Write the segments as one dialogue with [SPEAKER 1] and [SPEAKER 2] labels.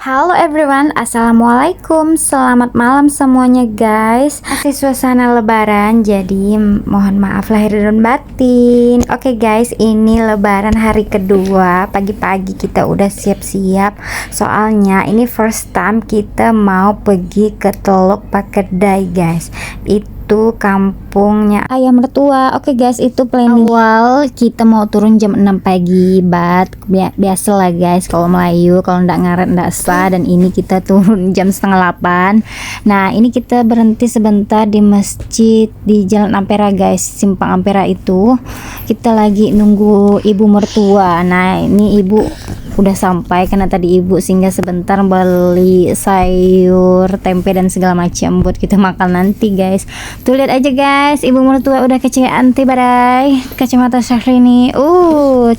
[SPEAKER 1] Halo everyone, assalamualaikum, selamat malam semuanya guys. Masih suasana lebaran, jadi mohon maaf lahir dan batin. Oke guys, ini lebaran hari kedua. Pagi-pagi kita udah siap-siap. Soalnya ini first time kita mau pergi ke Teluk Pakedai guys. Itu kampungnya ayah mertua. Oke guys, itu planning awal kita mau turun jam 6 pagi, but biasa lah guys, kalau Melayu kalau ndak ngaret ndak sah. Dan ini kita turun jam setengah 8. Nah ini kita berhenti sebentar di masjid di Jalan Ampera guys, Simpang Ampera. Itu kita lagi nunggu ibu mertua. Nah ini ibu udah sampai karena tadi ibu singgah sebentar beli sayur, tempe dan segala macam buat kita makan nanti guys. Tuh lihat aja guys, ibu mertua udah kece anti badai, kacamata Syahrini.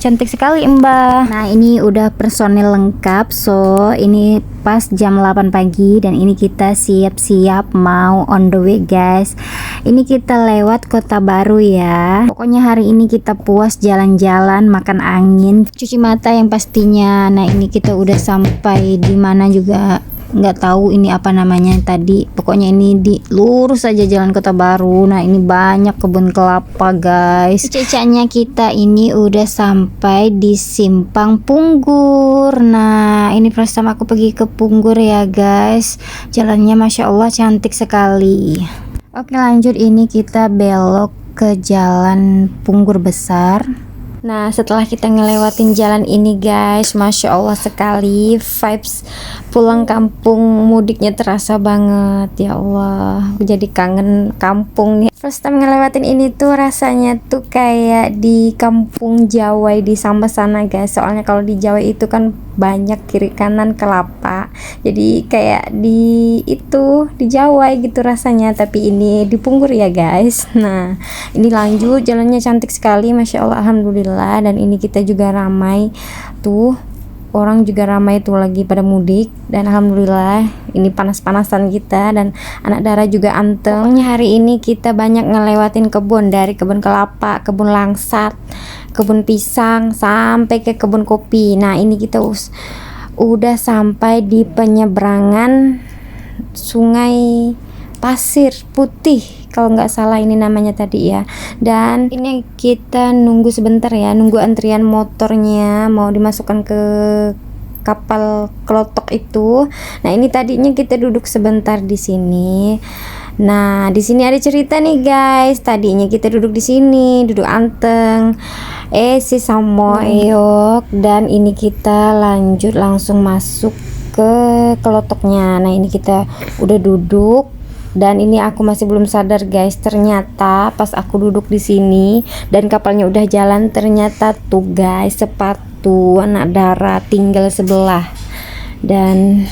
[SPEAKER 1] Cantik sekali mbak. Nah ini udah personil lengkap. So ini pas jam 8 pagi dan ini kita siap-siap mau on the way guys. Ini kita lewat Kota Baru ya. Pokoknya hari ini kita puas jalan-jalan, makan angin, cuci mata yang pastinya. Nah ini kita udah sampai di mana juga nggak tahu ini apa namanya tadi. Pokoknya ini di lurus aja jalan Kota Baru. Nah ini banyak kebun kelapa guys. Cecanya kita ini udah sampai di Simpang Punggur. Nah ini first time aku pergi ke Punggur ya guys. Jalannya masya Allah cantik sekali. Oke lanjut, ini kita belok ke Jalan Punggur Besar. Nah setelah kita ngelewatin jalan ini guys, masya Allah sekali, vibes pulang kampung mudiknya terasa banget. Ya Allah, aku jadi kangen kampung nih. First time ngelewatin ini tuh rasanya tuh kayak di kampung Jawa di Samba sana guys. Soalnya kalau di Jawa itu kan banyak kiri kanan kelapa, jadi kayak di Jawa gitu rasanya. Tapi ini di Punggur ya guys. Nah ini lanjut, jalannya cantik sekali masya Allah, alhamdulillah. Dan ini kita juga ramai tuh, orang juga ramai tuh lagi pada mudik. Dan alhamdulillah ini panas-panasan kita, dan anak Dara juga anteng. Pokoknya hari ini kita banyak ngelewatin kebun, dari kebun kelapa, kebun langsat, kebun pisang, sampai ke kebun kopi. Nah ini kita udah sampai di penyeberangan Sungai Pasir Putih kalau nggak salah ini namanya tadi ya. Dan ini kita nunggu sebentar ya, nunggu antrian motornya mau dimasukkan ke kapal kelotok itu. Nah ini tadinya kita duduk sebentar di sini. Nah di sini ada cerita nih guys. Tadinya kita duduk di sini, duduk anteng, si samoyok. Dan ini kita lanjut langsung masuk ke kelotoknya. Nah ini kita udah duduk. Dan ini aku masih belum sadar guys, ternyata pas aku duduk di sini dan kapalnya udah jalan, ternyata tuh guys sepatu anak Dara tinggal sebelah. Dan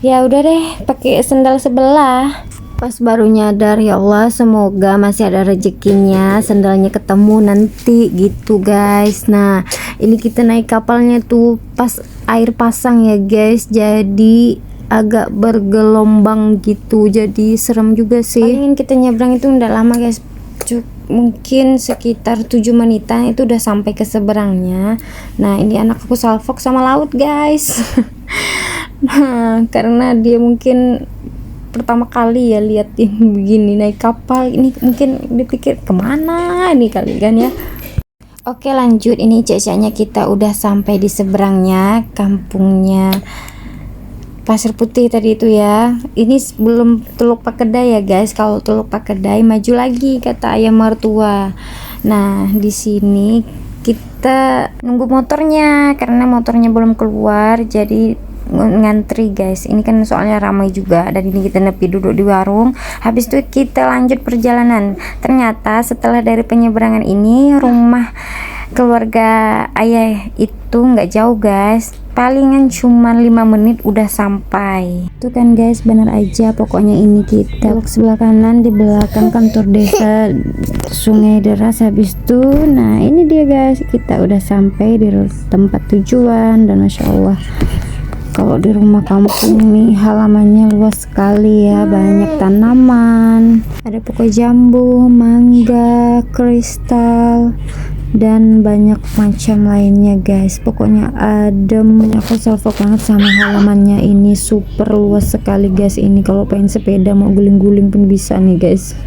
[SPEAKER 1] ya udah deh pakai sendal sebelah. Pas baru nyadar, ya Allah semoga masih ada rezekinya sendalnya ketemu nanti gitu guys. Nah ini kita naik kapalnya tuh pas air pasang ya guys, jadi agak bergelombang gitu, jadi serem juga sih. Paling kita nyebrang itu udah lama guys, mungkin sekitar 7 menitan itu udah sampai ke seberangnya. Nah ini anak aku salfok sama laut guys. Nah karena dia mungkin pertama kali ya lihat yang begini naik kapal ini, mungkin dipikir kemana ini kali kan ya. Oke lanjut, ini cecanya kita udah sampai di seberangnya kampungnya Pasir Putih tadi itu ya. Ini belum Teluk Pakedai ya guys. Kalau Teluk Pakedai maju lagi kata ayah mertua. Nah di sini kita nunggu motornya karena motornya belum keluar, jadi ngantri guys. Ini kan soalnya ramai juga. Dan ini kita nepi duduk di warung. Habis itu kita lanjut perjalanan. Ternyata setelah dari penyeberangan ini, rumah keluarga ayah itu nggak jauh guys, palingan cuma 5 menit udah sampai. Itu kan guys, benar aja. Pokoknya ini kita sebelah kanan, di belakang kantor desa Sungai Deras. Habis itu nah ini dia guys, kita udah sampai di tempat tujuan. Dan masya Allah kalau di rumah kampung nih halamannya luas sekali ya, banyak tanaman, ada pokok jambu, mangga, kristal, dan banyak macam lainnya guys. Pokoknya adem, aku salvo banget sama halamannya. Ini super luas sekali guys. Ini kalau pengen sepeda mau guling-guling pun bisa nih guys.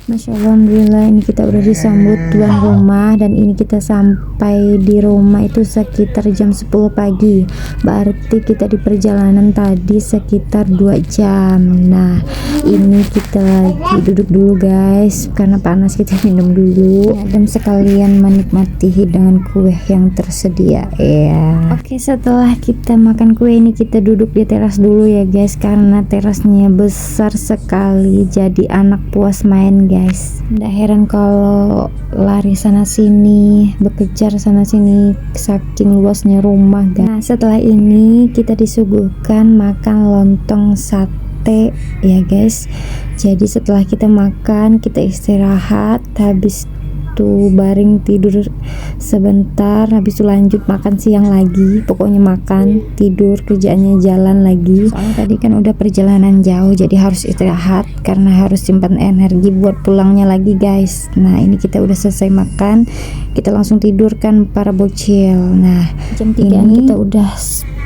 [SPEAKER 1] Masya Allah, alhamdulillah ini kita udah disambut tuan rumah, dan ini kita sampai di rumah itu sekitar jam 10 pagi. Berarti kita di perjalanan tadi sekitar 2 jam. Nah ini kita lagi duduk dulu guys karena panas, kita minum dulu dan sekalian menikmati hidangan kue yang tersedia ya. Oke, setelah kita makan kue ini kita duduk di teras dulu ya guys, karena terasnya besar sekali jadi anak puas main guys. Nggak heran kalau lari sana sini, bekejar sana sini saking luasnya rumah guys. Nah setelah ini kita disuguhkan makan lontong sate ya guys. Jadi setelah kita makan kita istirahat, habis itu baring tidur sebentar, habis itu lanjut makan siang lagi. Pokoknya makan tidur, kerjaannya jalan lagi, soalnya tadi kan udah perjalanan jauh jadi harus istirahat karena harus simpan energi buat pulangnya lagi guys. Nah ini kita udah selesai makan, kita langsung tidur kan para bocil. Nah jam 3 kita udah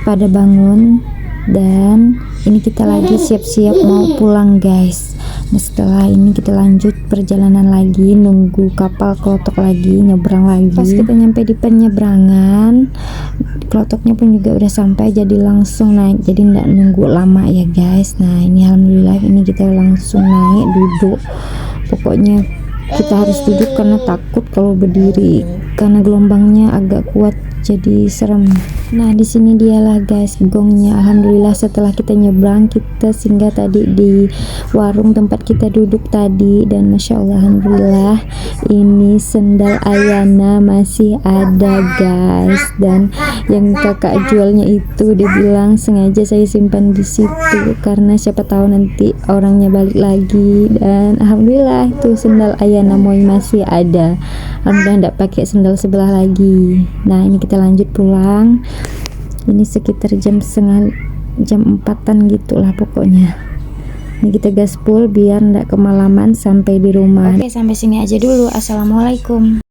[SPEAKER 1] pada bangun dan ini kita lagi siap-siap mau pulang guys. Nah setelah ini kita lanjut perjalanan lagi, nunggu kapal klotok lagi, nyebrang lagi. Pas kita nyampe di penyeberangan, klotoknya pun juga udah sampai, jadi langsung naik, jadi nggak nunggu lama ya guys. Nah ini alhamdulillah ini kita langsung naik, duduk. Pokoknya kita harus duduk karena takut kalau berdiri karena gelombangnya agak kuat jadi serem. Nah di sini dialah guys gongnya. Alhamdulillah setelah kita nyebrang kita singgah tadi di warung tempat kita duduk tadi, dan masya Allah alhamdulillah ini sendal Ayana masih ada guys, dan yang kakak jualnya itu dia bilang sengaja saya simpan di situ karena siapa tahu nanti orangnya balik lagi, dan alhamdulillah itu sendal Ayana Moy masih ada. Alhamdulillah enggak pakai sendal sebelah lagi. Nah ini kita lanjut pulang. Ini sekitar jam 4-an gitulah pokoknya. Ini kita gaspol biar ndak kemalaman sampai di rumah. Oke, sampai sini aja dulu. Assalamualaikum.